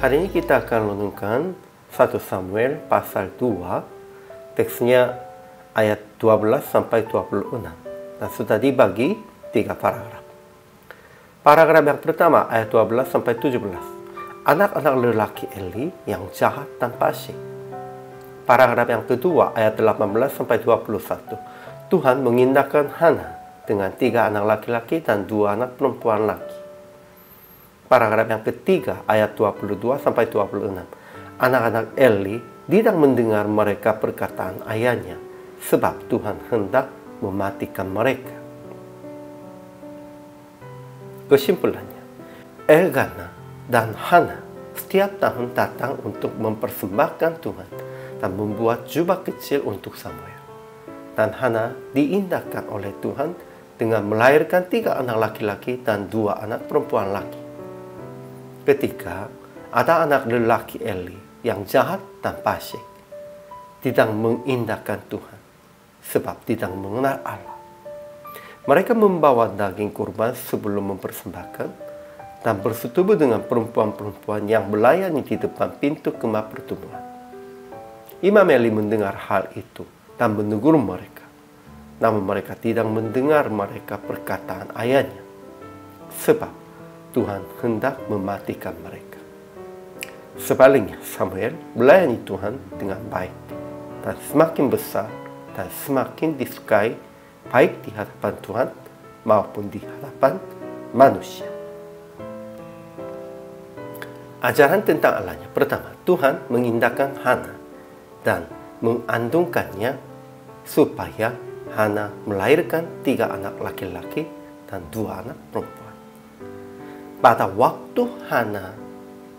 Hari ini kita akan renungkan 1 Samuel pasal 2, teksnya ayat 12 sampai 26. Dan sudah dibagi 3 paragraf. Paragraf yang pertama ayat 12 sampai 17. Anak-anak lelaki Eli yang jahat tanpa asyik. Paragraf yang kedua ayat 18 sampai 21. Tuhan mengindahkan Hana dengan 3 anak laki-laki dan 2 anak perempuan laki. Paragraf yang ketiga ayat 22 sampai 26. Anak-anak Eli tidak mendengar mereka perkataan ayahnya, sebab Tuhan hendak mematikan mereka. Kesimpulannya, Elkana dan Hana setiap tahun datang untuk mempersembahkan Tuhan dan membuat jubah kecil untuk Samuel. Dan Hana diindahkan oleh Tuhan dengan melahirkan 3 anak laki-laki dan 2 anak perempuan laki. Ketika ada anak lelaki Eli yang jahat dan fasik, tidak mengindahkan Tuhan, sebab tidak mengenal Allah. Mereka membawa daging kurban sebelum mempersembahkan dan bersetubuh dengan perempuan-perempuan yang melayani di depan pintu kemah pertemuan. Imam Eli mendengar hal itu dan menegur mereka. Namun mereka tidak mendengar mereka perkataan ayahnya, sebab Tuhan hendak mematikan mereka. Sebaliknya, Samuel melayani Tuhan dengan baik dan semakin besar dan semakin disukai, baik di hadapan Tuhan maupun di hadapan manusia. Ajaran tentang Allahnya. Pertama, Tuhan mengindahkan Hana dan mengandungkannya supaya Hana melahirkan 3 anak laki-laki dan 2 anak perempuan. Pada waktu Hana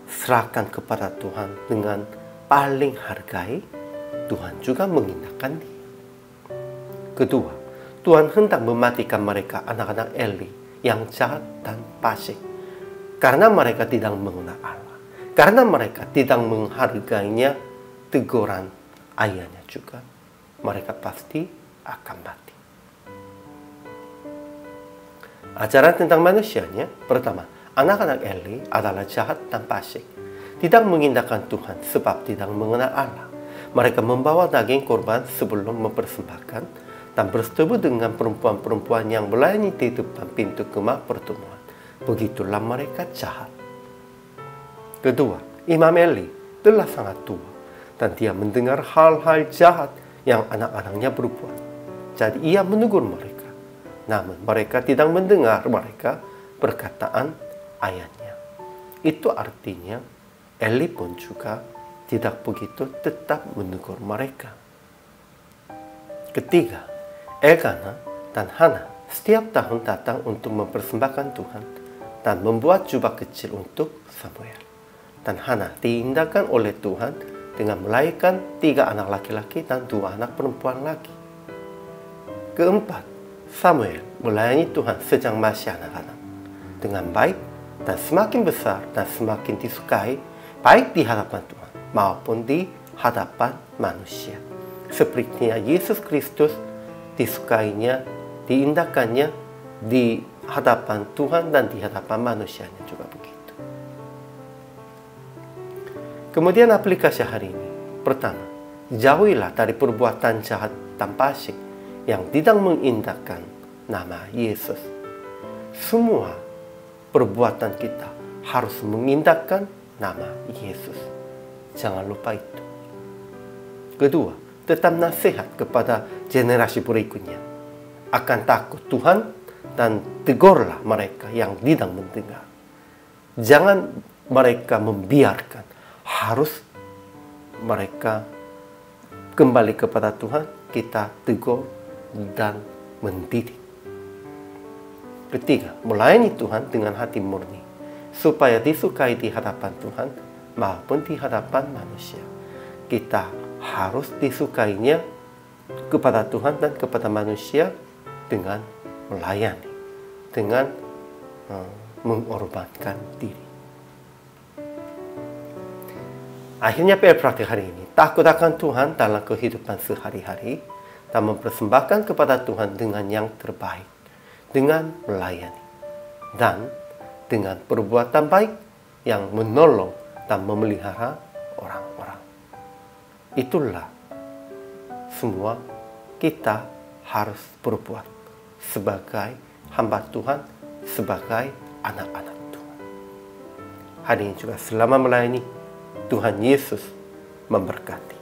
serahkan kepada Tuhan dengan paling hargai, Tuhan juga mengindahkan dia. Kedua, Tuhan hendak mematikan mereka, anak-anak Eli yang jahat dan fasik, karena mereka tidak mengenal Allah, karena mereka tidak menghargainya. Teguran ayahnya juga, mereka pasti akan mati. Ajaran tentang manusianya. Pertama, anak-anak Eli adalah jahat dan fasik, tidak mengindahkan Tuhan sebab tidak mengenal Allah. Mereka membawa daging korban sebelum mempersembahkan dan bersetubuh dengan perempuan-perempuan yang melayani di depan pintu kemah pertemuan. Begitulah mereka jahat. Kedua, Imam Eli telah sangat tua dan dia mendengar hal-hal jahat yang anak-anaknya berbuat. Jadi ia menegur mereka. Namun mereka tidak mendengar mereka perkataan ayahnya. Itu artinya Eli pun juga tidak begitu tetap menegur mereka. Ketiga, Elkana dan Hana setiap tahun datang untuk mempersembahkan Tuhan dan membuat jubah kecil untuk Samuel. Dan Hana diindahkan oleh Tuhan dengan melahirkan 3 anak laki-laki dan 2 anak perempuan laki. Keempat, Samuel melayani Tuhan sejak masih anak-anak dengan baik dan semakin besar dan semakin disukai, baik di hadapan Tuhan maupun di hadapan manusia. Sepertinya Yesus Kristus disukainya, diindahkannya di hadapan Tuhan dan di hadapan manusianya juga begitu. Kemudian aplikasi hari ini. Pertama, jauhilah dari perbuatan jahat dan fasik yang tidak mengindahkan nama Yesus. Semua perbuatan kita harus mengindahkan nama Yesus. Jangan lupa itu. Kedua, tetap nasihat kepada generasi berikutnya. Akan takut Tuhan dan tegurlah mereka yang tidak mendengar. Jangan mereka membiarkan. Harus mereka kembali kepada Tuhan, kita tegur dan mendidik. Ketiga, melayani Tuhan dengan hati murni, supaya disukai di hadapan Tuhan maupun di hadapan manusia. Kita harus disukainya kepada Tuhan dan kepada manusia dengan melayani, dengan mengorbankan diri. Akhirnya PR praktik hari ini, takut akan Tuhan dalam kehidupan sehari-hari dan mempersembahkan kepada Tuhan dengan yang terbaik, dengan melayani, dan dengan perbuatan baik yang menolong dan memelihara orang-orang. Itulah semua kita harus berbuat sebagai hamba Tuhan, sebagai anak-anak Tuhan. Hari ini juga selama melayani, Tuhan Yesus memberkati.